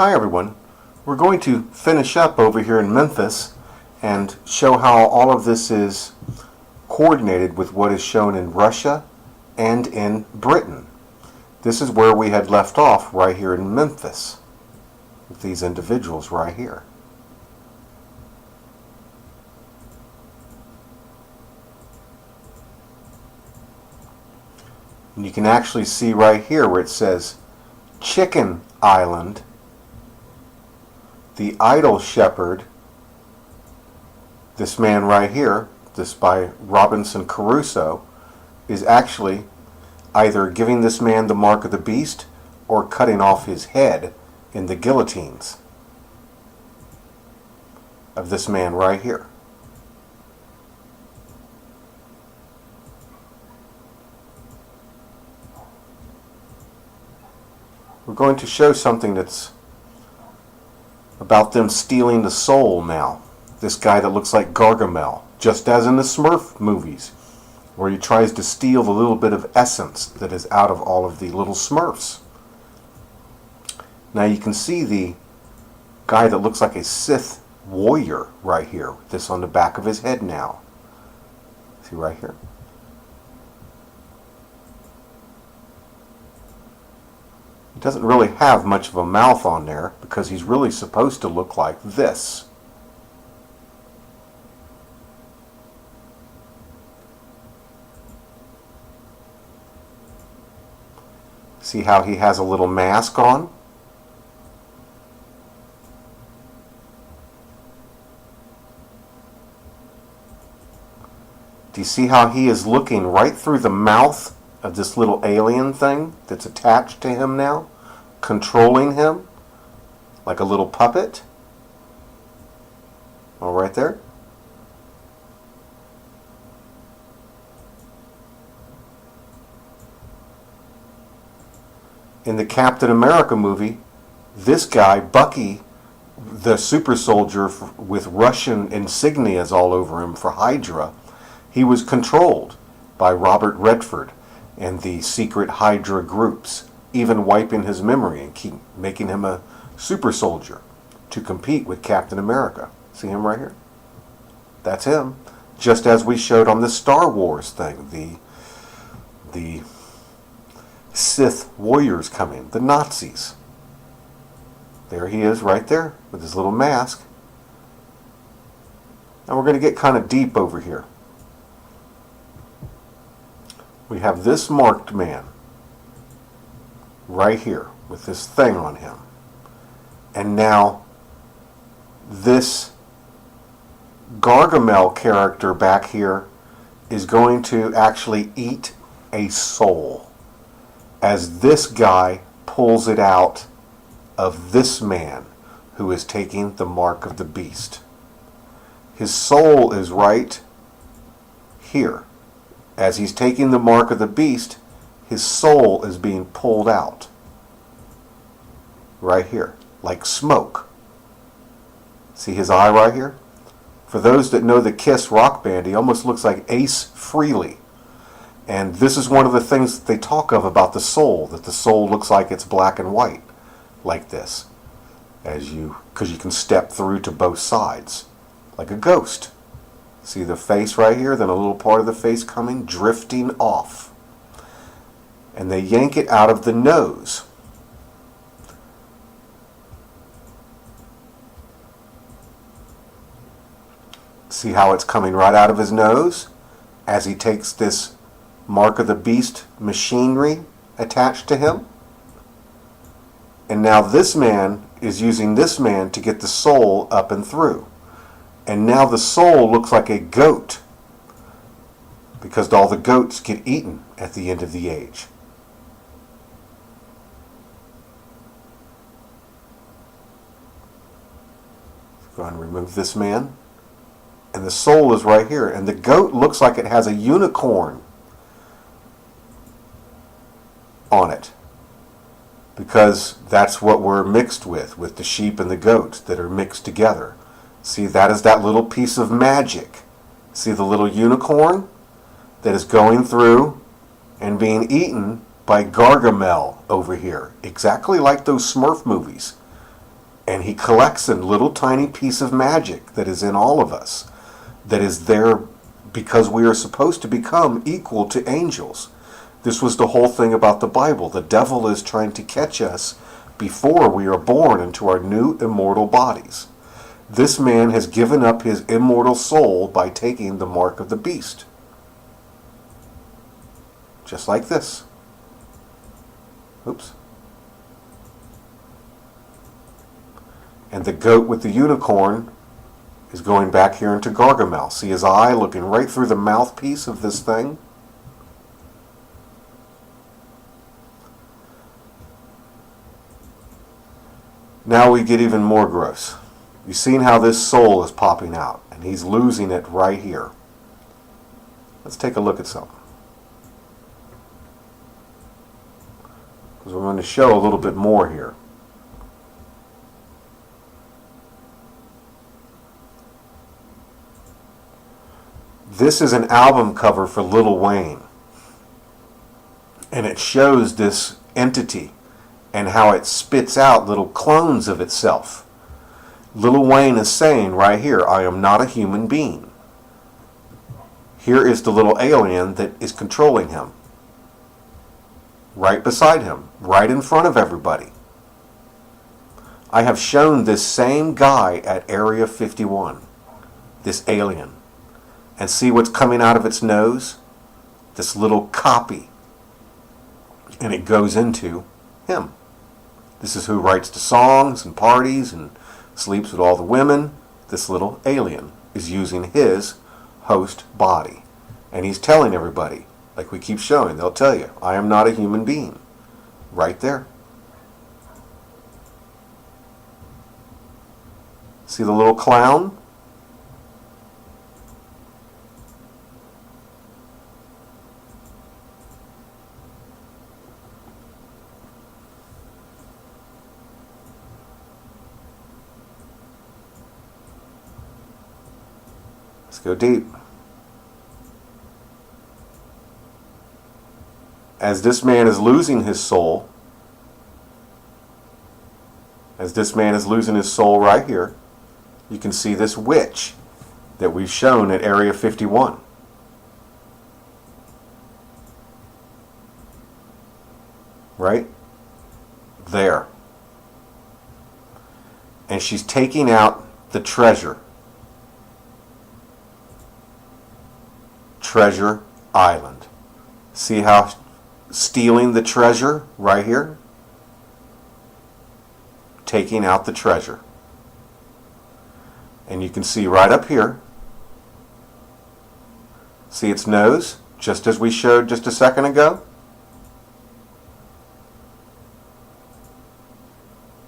Hi everyone. We're going to finish up over here in Memphis and show how all of this is coordinated with what is shown in Russia and in Britain. This is where we had left off right here in Memphis with these individuals right here. And you can actually see right here where it says Chicken Island, the idol shepherd, this man right here, this by Robinson Crusoe, is actually either giving this man the mark of the beast or cutting off his head in the guillotines of this man right here. We're going to show something that's about them stealing the soul now. This guy that looks like Gargamel, just as in the Smurf movies, where he tries to steal the little bit of essence that is out of all of the little Smurfs. Now you can see the guy that looks like a Sith warrior right here, this on the back of his head now. See right here? He doesn't really have much of a mouth on there because he's really supposed to look like this. See how he has a little mask on? Do you see how he is looking right through the mouth of this little alien thing that's attached to him now, controlling him like a little puppet? All right there. In the Captain America movie, this guy, Bucky, the super soldier with Russian insignias all over him for Hydra, he was controlled by Robert Redford and the secret Hydra groups, even wiping his memory and keep making him a super soldier to compete with Captain America. See him right here? That's him. Just as we showed on the Star Wars thing, the Sith warriors coming, the Nazis. There he is right there with his little mask. Now we're going to get kind of deep over here. We have this marked man right here with this thing on him. And now this Gargamel character back here is going to actually eat a soul as this guy pulls it out of this man who is taking the mark of the beast. His soul is right here. As he's taking the mark of the beast, his soul is being pulled out. Right here, like smoke. See his eye right here? For those that know the Kiss rock band, he almost looks like Ace Frehley. And this is one of the things that they talk of about the soul, that the soul looks like it's black and white, like this. Because you can step through to both sides, like a ghost. See the face right here, then a little part of the face coming, drifting off. And they yank it out of the nose. See how it's coming right out of his nose as he takes this mark of the beast machinery attached to him? And now this man is using this man to get the soul up and through. And now the soul looks like a goat because all the goats get eaten at the end of the age. Go ahead and remove this man. And the soul is right here. And the goat looks like it has a unicorn on it. Because that's what we're mixed with the sheep and the goats that are mixed together. See, that is that little piece of magic. See the little unicorn that is going through and being eaten by Gargamel over here. Exactly like those Smurf movies. And he collects a little tiny piece of magic that is in all of us, that is there because we are supposed to become equal to angels. This was the whole thing about the Bible. The devil is trying to catch us before we are born into our new immortal bodies. This man has given up his immortal soul by taking the mark of the beast. Just like this. Oops. And the goat with the unicorn is going back here into Gargamel. See his eye looking right through the mouthpiece of this thing? Now we get even more gross. You've seen how this soul is popping out, and he's losing it right here. Let's take a look at something. Because we're going to show a little bit more here. This is an album cover for Lil Wayne. And it shows this entity and how it spits out little clones of itself. Lil Wayne is saying right here, I am not a human being. Here is the little alien that is controlling him. Right beside him, right in front of everybody. I have shown this same guy at Area 51, this alien. And see what's coming out of its nose? This little copy. And it goes into him. This is who writes the songs and parties and sleeps with all the women. This little alien is using his host body. And he's telling everybody, like we keep showing, they'll tell you, I am not a human being. Right there. See the little clown? Let's go deep. As this man is losing his soul, right here, you can see this witch that we've shown at Area 51. Right? There. And she's taking out the treasure. Treasure Island. See how stealing the treasure right here? Taking out the treasure. And you can see right up here. See its nose? Just as we showed just a second ago.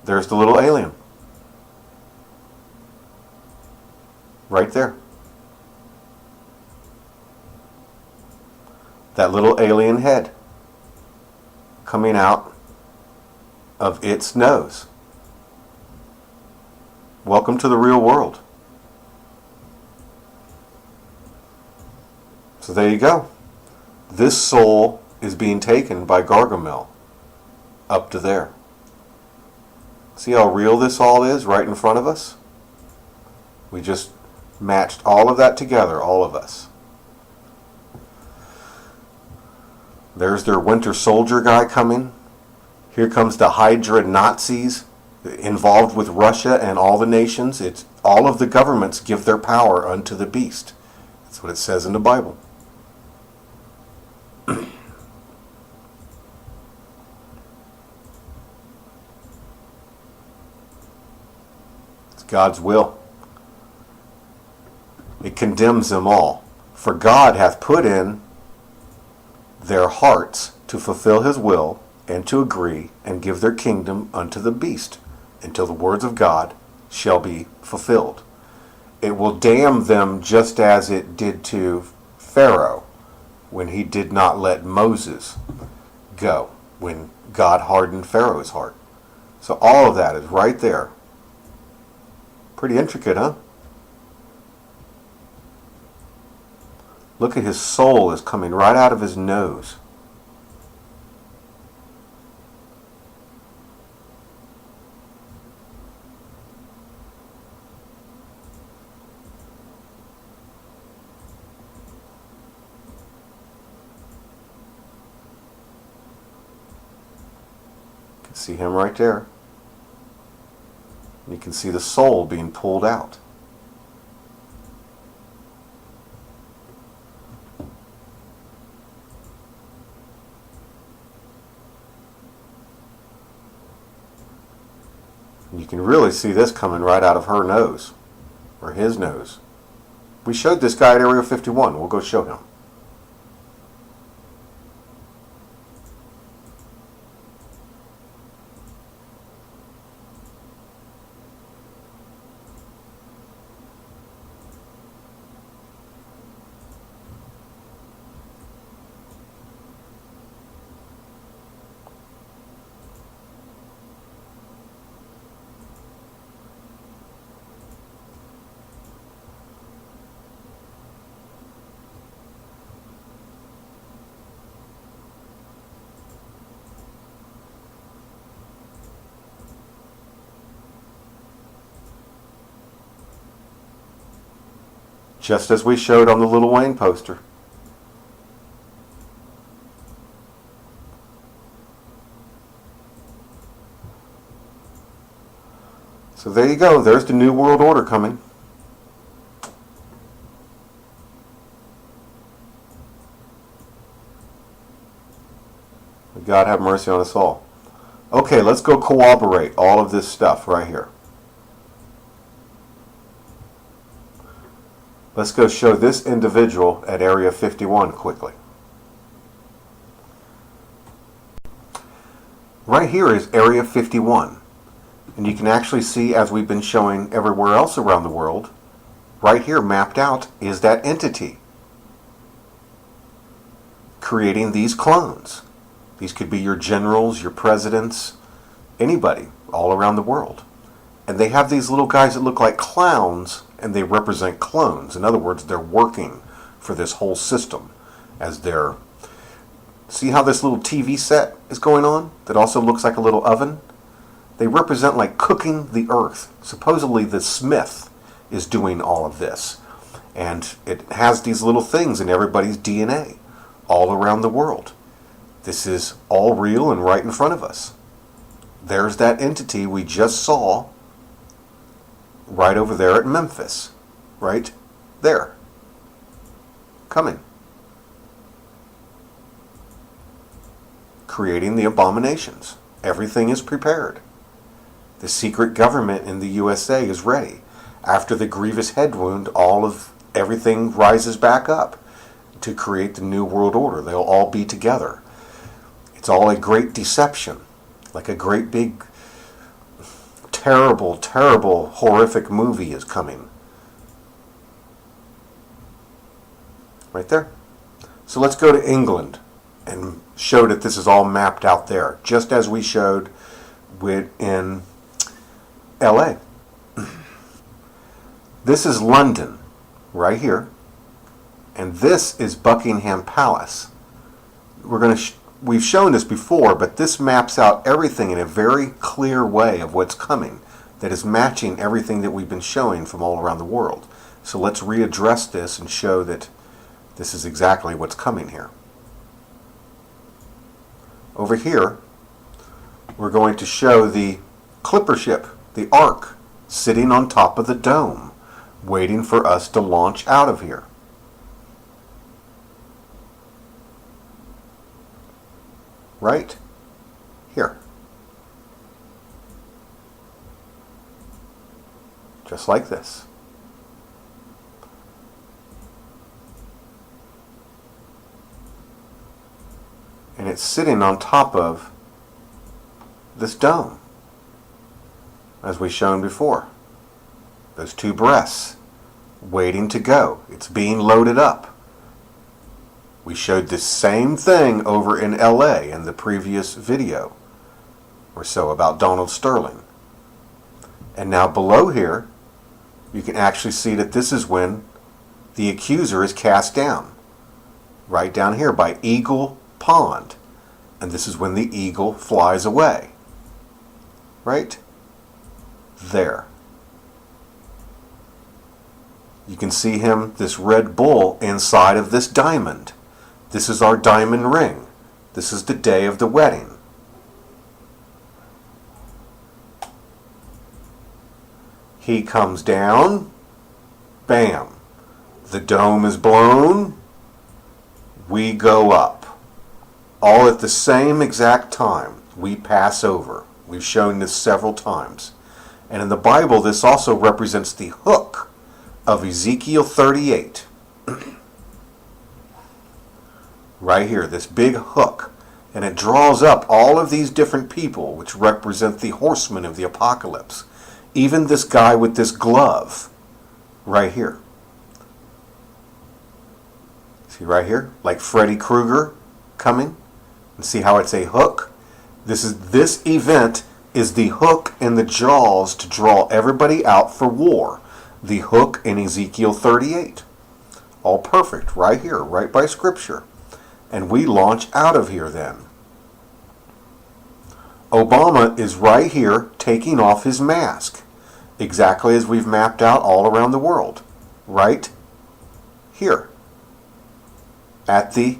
There's the little alien. Right there. That little alien head coming out of its nose. Welcome to the real world. So there you go. This soul is being taken by Gargamel up to there. See how real this all is right in front of us? We just matched all of that together, all of us. There's their Winter Soldier guy coming. Here comes the Hydra Nazis involved with Russia and all the nations. It's all of the governments give their power unto the beast. That's what it says in the Bible. It's God's will. It condemns them all. For God hath put in their hearts to fulfill his will and to agree and give their kingdom unto the beast until the words of God shall be fulfilled. It will damn them just as it did to Pharaoh when he did not let Moses go, when God hardened Pharaoh's heart. So all of that is right there. Pretty intricate, huh? Look at his soul is coming right out of his nose. See him right there. You can see the soul being pulled out. You can really see this coming right out of her nose, or his nose. We showed this guy at Area 51. We'll go show him. Just as we showed on the Lil Wayne poster. So there you go. There's the New World Order coming. God have mercy on us all. Okay, let's go corroborate all of this stuff right here. Let's go show this individual at Area 51 quickly. Right here is Area 51. And you can actually see, as we've been showing everywhere else around the world, right here mapped out is that entity creating these clones. These could be your generals, your presidents, anybody all around the world. And they have these little guys that look like clowns, and they represent clones. In other words, they're working for this whole system as they're... See how this little TV set is going on that also looks like a little oven? They represent like cooking the earth. Supposedly the smith is doing all of this. And it has these little things in everybody's DNA all around the world. This is all real and right in front of us. There's that entity we just saw right over there at Memphis. Right there. Coming. Creating the abominations. Everything is prepared. The secret government in the USA is ready. After the grievous head wound, all of everything rises back up to create the New World Order. They'll all be together. It's all a great deception. Like a great big, terrible, terrible, horrific movie is coming. Right there. So let's go to England and show that this is all mapped out there, just as we showed in LA. This is London, right here, and this is Buckingham Palace. We've shown this before, but this maps out everything in a very clear way of what's coming that is matching everything that we've been showing from all around the world. So let's readdress this and show that this is exactly what's coming here. Over here, we're going to show the clipper ship, the Ark, sitting on top of the dome, waiting for us to launch out of here. Right here. Just like this. And it's sitting on top of this dome, as we've shown before. Those two breasts waiting to go. It's being loaded up. We showed this same thing over in LA in the previous video or so about Donald Sterling. And now below here, you can actually see that this is when the accuser is cast down. Right down here by Eagle Pond. And this is when the eagle flies away. Right there. You can see him, this red bull, inside of this diamond. This is our diamond ring. This is the day of the wedding. He comes down, bam. The dome is blown, we go up. All at the same exact time. We pass over. We've shown this several times. And in the Bible, this also represents the hook of Ezekiel 38. Right here, this big hook. And it draws up all of these different people, which represent the horsemen of the apocalypse. Even this guy with this glove, right here. See right here? Like Freddy Krueger coming. And see how it's a hook? This event is the hook in the jaws to draw everybody out for war. The hook in Ezekiel 38. All perfect, right here, right by Scripture. And we launch out of here then. Obama is right here taking off his mask. Exactly as we've mapped out all around the world. Right here. At the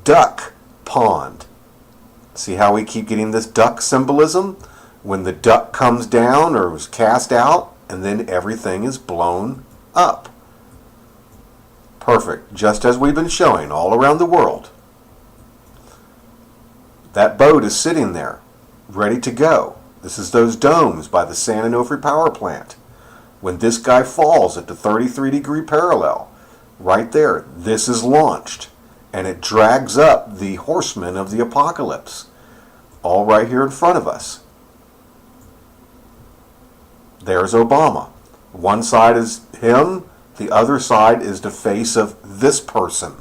duck pond. See how we keep getting this duck symbolism? When the duck comes down or is cast out, and then everything is blown up. Perfect, just as we've been showing all around the world. That boat is sitting there, ready to go. This is those domes by the San Onofre power plant. When this guy falls at the 33-degree parallel, right there, this is launched. And it drags up the horsemen of the apocalypse. All right here in front of us. There's Obama. One side is him, the other side is the face of this person.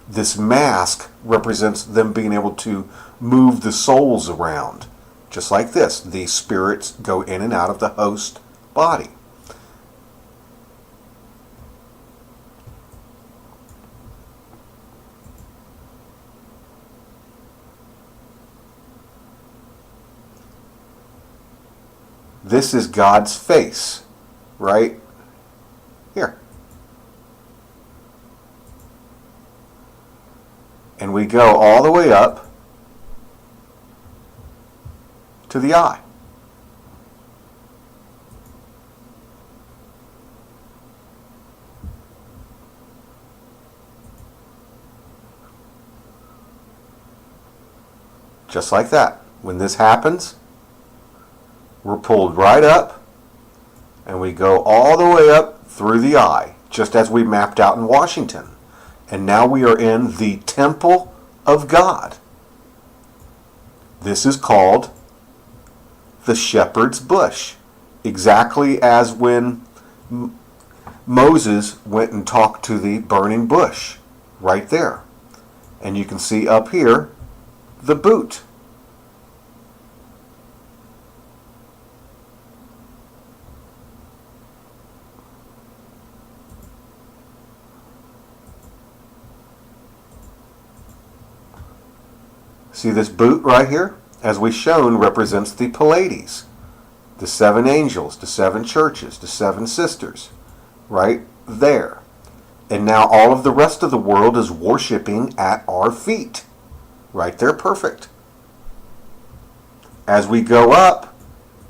This mask represents them being able to move the souls around. Just like this, the spirits go in and out of the host body. This is God's face, right here. And we go all the way up to the eye. Just like that. When this happens, we're pulled right up and we go all the way up through the eye, just as we mapped out in Washington. And now we are in the temple of God. This is called the shepherd's bush, exactly as when Moses went and talked to the burning bush, right there. And you can see up here the boot. See this boot right here? As we've shown, represents the Pleiades, the 7 angels, the 7 churches, the 7 sisters, right there. And now all of the rest of the world is worshiping at our feet. Right there, perfect. As we go up,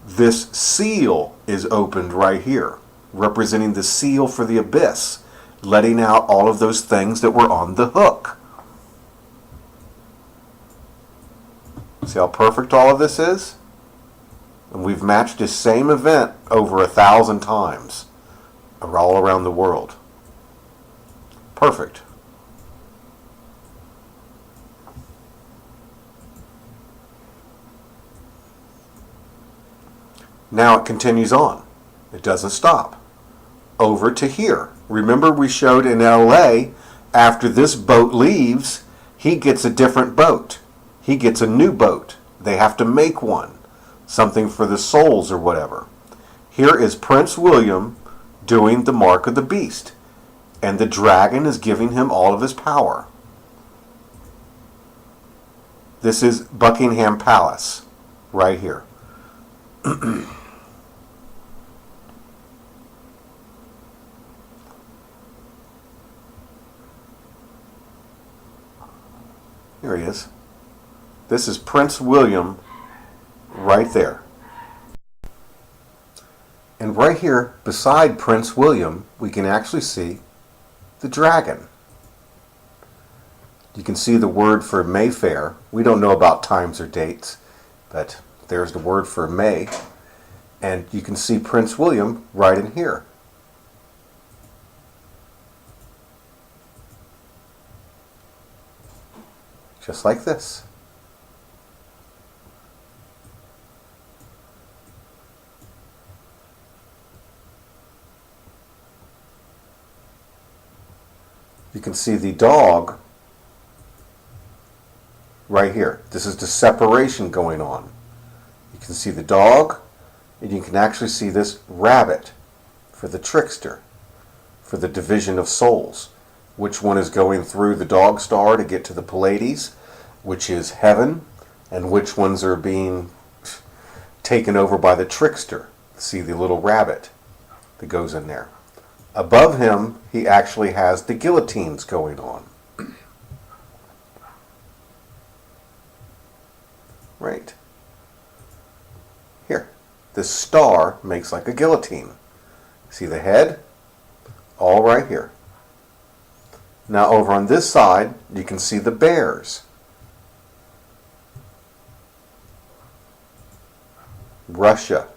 this seal is opened right here, representing the seal for the abyss, letting out all of those things that were on the hook. See how perfect all of this is? And we've matched this same event over 1,000 times all around the world. Perfect. Now it continues on. It doesn't stop. Over to here. Remember we showed in LA, after this boat leaves, he gets a different boat. He gets a new boat. They have to make one. Something for the souls or whatever. Here is Prince William doing the mark of the beast. And the dragon is giving him all of his power. This is Buckingham Palace. Right here. Here he is. This is Prince William right there. And right here, beside Prince William, we can actually see the dragon. You can see the word for Mayfair. We don't know about times or dates, but there's the word for May. And you can see Prince William right in here. Just like this. You can see the dog right here. This is the separation going on. You can see the dog, and you can actually see this rabbit for the trickster, for the division of souls. Which one is going through the dog star to get to the Pleiades, which is heaven, and which ones are being taken over by the trickster. See the little rabbit that goes in there. Above him, he actually has the guillotines going on. Right. Here. This star makes like a guillotine. See the head? All right here. Now over on this side, you can see the bears. Russia.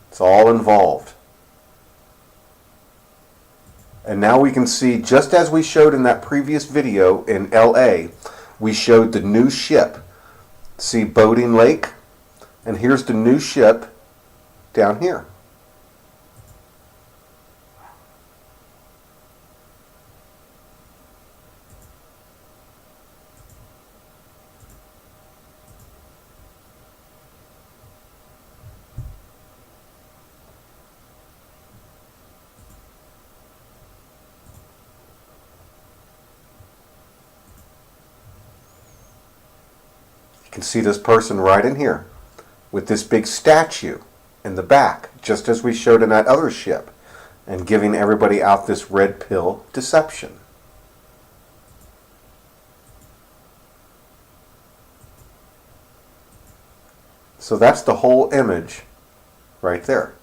It's all involved. And now we can see, just as we showed in that previous video in LA, we showed the new ship. See Boating Lake? And here's the new ship down here. You can see this person right in here with this big statue in the back, just as we showed in that other ship, and giving everybody out this red pill deception. So that's the whole image right there.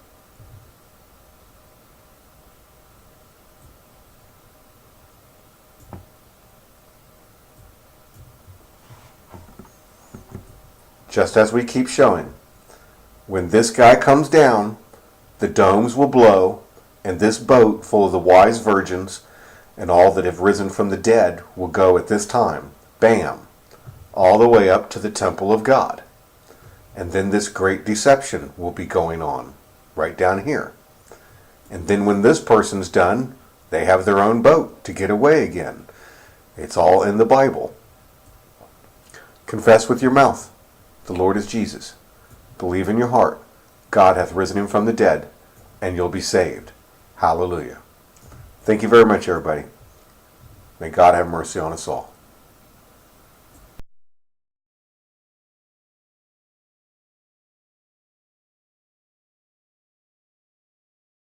Just as we keep showing, when this guy comes down, the domes will blow, and this boat full of the wise virgins and all that have risen from the dead will go at this time, bam, all the way up to the temple of God. And then this great deception will be going on right down here. And then when this person's done, they have their own boat to get away again. It's all in the Bible. Confess with your mouth, the Lord is Jesus. Believe in your heart, God hath risen him from the dead, and you'll be saved. Hallelujah. Thank you very much, everybody. May God have mercy on us all.